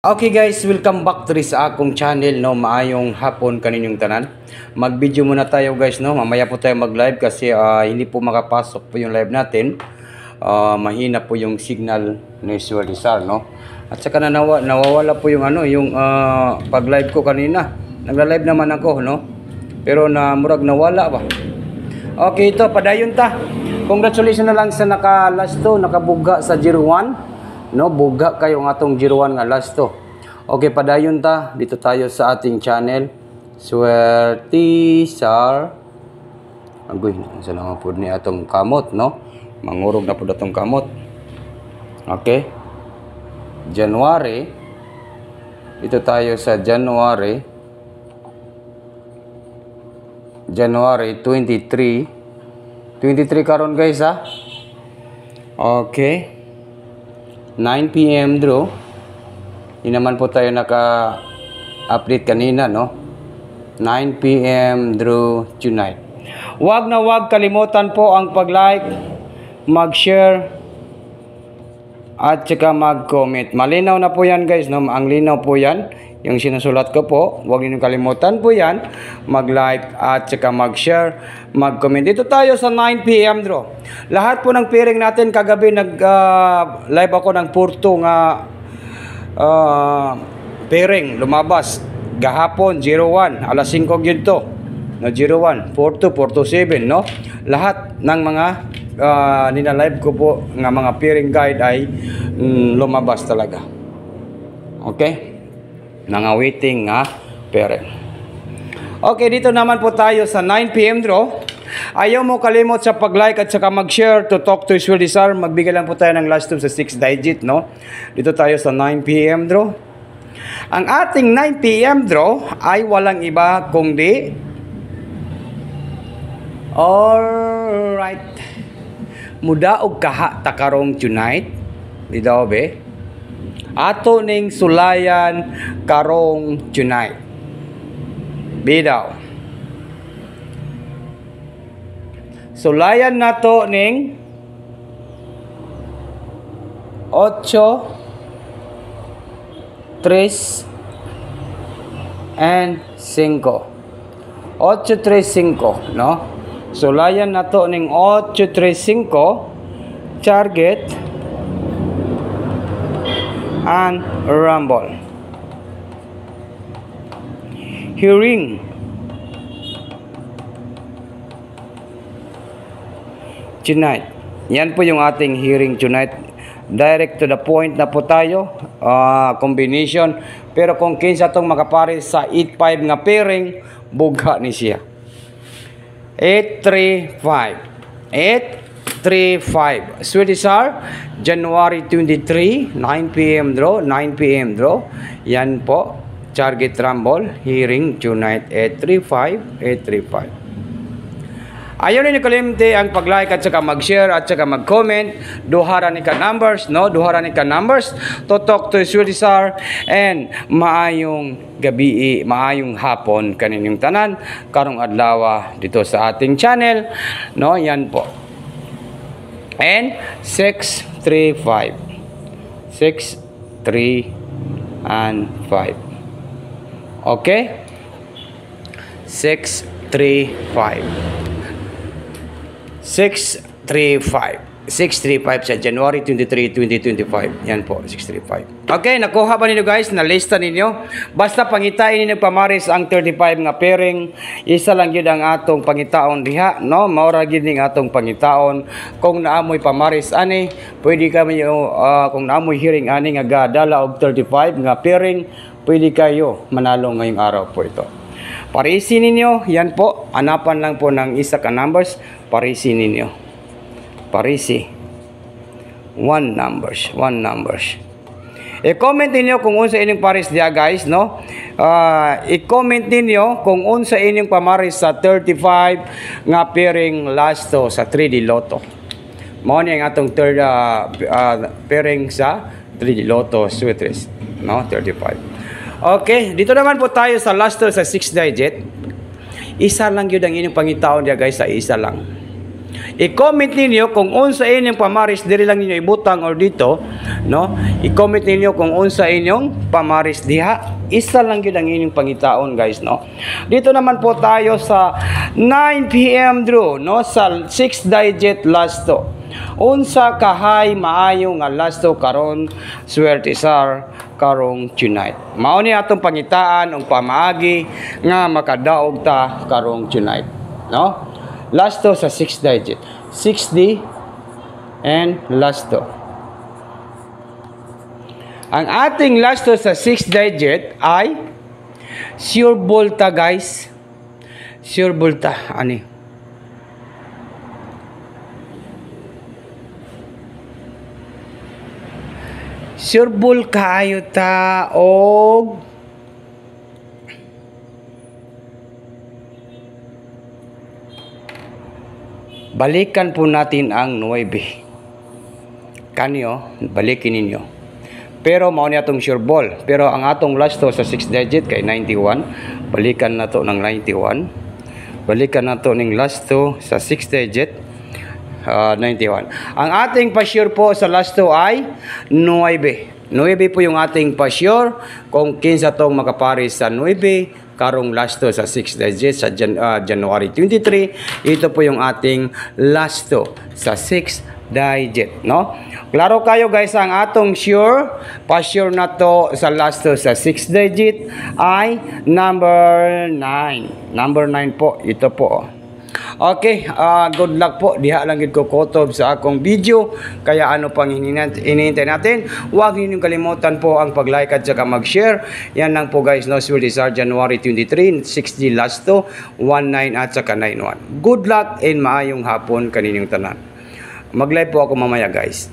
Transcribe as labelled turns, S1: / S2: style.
S1: Okay guys, welcome back to this akong channel, no. Maayong hapon kaninyong tanan. Mag-video muna tayo guys, no. Mamaya po tayo mag-live kasi hindi po makapasok po yung live natin. Mahina po yung signal ni Sir Rizal, no. At saka nawawala po yung yung pag-live ko kanina. Nagla-live naman ako, no. Pero murag nawala ba. Okay, ito padayon ta. Congratulations na lang sa naka-last to, nakabuga sa 01. No, buga kayo ng atong 01 nga last to. Okay, padayon ta. Dito tayo sa ating channel. Swerte Sar. Agoy, sa naman po ni atong kamot, no? Mangurog na po atong kamot. Okay. January. Dito tayo sa January 23. 23 karon guys, ha? Okay. 9 PM draw. Hindi naman po tayo naka-update kanina, no? 9 PM draw tonight. Wag na wag kalimutan po ang pag-like, mag-share, at saka mag-comment. Malinaw na po yan guys, no? Ang linaw po yan. Yung sinusulat ko po, huwag niyo kalimutan po yan. Mag-like at saka mag-share, mag-comment. Dito tayo sa 9 PM draw. Lahat po ng pairing natin kagabi nag-live ako ng Porto nga pairing lumabas. Gahapon 01, alas 5 gyud to. No 01, Porto 7, no? Lahat ng mga nina-live ko po nga mga pairing guide ay lumabas talaga. Okay? Waiting nga pairing. Okay, dito naman po tayo sa 9 PM draw. Ayaw mo kalimot sa pag-like at saka mag-share to talk to Swerte Sar. Magbigay lang po tayo ng last two sa 6 digit, no? Dito tayo sa 9 PM draw. Ang ating 9 PM draw ay walang iba kundi alright. Muda og kaha takarong tonight. Di daw be? Ato ning sulayan karong tonight. Bidaw. Sulayan nato ning 8, 3 and 5. 8, 3, 5, no? Sulayan nato ning 8, 3, 5 target and rumble. Hearing tonight. Yan po yung ating hearing tonight. Direct to the point na po tayo. Combination. Pero kung kinsa itong makapares sa 8-5 nga pairing, bugha ni siya. 8-3-5. 8-3-5. Swerte Sar, January 23, 9 PM draw, 9 PM draw. Yan po, target rumble, hearing tonight, 835, 835. Ayaw ninyo kalimti ang pag-like at saka mag-share at saka mag-comment. Duhara ni ka numbers, no? Duhara ni ka numbers to talk to Swerte Sar, and maayong gabi, maayong hapon kaninyong tanan karong adlaw dito sa ating channel, no? Yan po. And 6-3-5. 6, 3, and 5. Okay? 6, 3, 5. 635. 635 sa January 23, 2025. Yan po, 635. Okay, nakuha ba ninyo guys? Nalista ninyo? Basta pangitain ninyo pamaris ang 35 nga pairing. Isa lang yun ang atong pangitaon diha, no? Maura yun ang atong pangitaon. Kung naamoy pamaris ani, pwede kami kung naamoy hearing ani nga gadala og 35 nga pairing, pwede kayo manalo ngayong araw po ito. Parisin ninyo, yan po. Hanapan lang po ng isa ka numbers. Parisin ninyo. Parisi. 1 numbers. I-comment niyo kung unsa inyong paris dia guys, no? I-comment niyo kung unsa inyong pamaris sa 35 nga pairing last to sa 3D Lotto. Mao ni ang atong third pairing sa 3D Lotto Sweetrest, no? 35. Okay, dito naman po tayo sa last to sa 6 digit. Isa lang yun ang inyong pangitaon dia guys, sa isa lang. I-comment ninyo kung unsa inyong pamaris diri lang ninyo ibutang or dito, no? I-comment ninyo kung unsa inyong pamaris diha. Isa lang gyud ang inyong pangitaon, guys, no? Dito naman po tayo sa 9 PM draw, no? Sa 6 digit lasto. Unsa kahay maayo nga lasto karon swerte sar karong tonight. Mao ni atong pangitaan ug pamaagi nga makadaog ta karong tonight, no? Lasto sa 6 digit. 6D and lasto. Ang ating lasto sa 6 digit ay sure volta, guys. Sure volta. Ani? Sure bol kaayo ta og balikan po natin ang 9. Kanyo, balikin ninyo. Pero mao ni atong sure ball. Pero ang atong lasto sa 6 digit kay 91. Balikan na to ng 91. Balikan na to ng lasto sa 6 digit 91. Ang ating pa-sure po sa lasto ay 9. 9 po yung ating pa-sure kung kinsa tong makaparis sa 9 karong lasto sa 6 digit sa January 23. Ito po yung ating lasto sa 6 digit, no? Klaro kayo, guys, ang atong sure, pa-sure na to sa lasto sa 6 digit ay number 9. Number 9 po, ito po. Okay, good luck po. Diha lang gid ko kutob sa akong video. Kaya ano pang hinihintay natin? Huwag ninyong kalimutan po ang pag-like at saka mag-share. Yan lang po, guys, no? Swerte Sar January 23, 6D lasto, 19 at saka 91. Good luck and maayong hapon kaninyong tanan. Mag-live po ako mamaya, guys.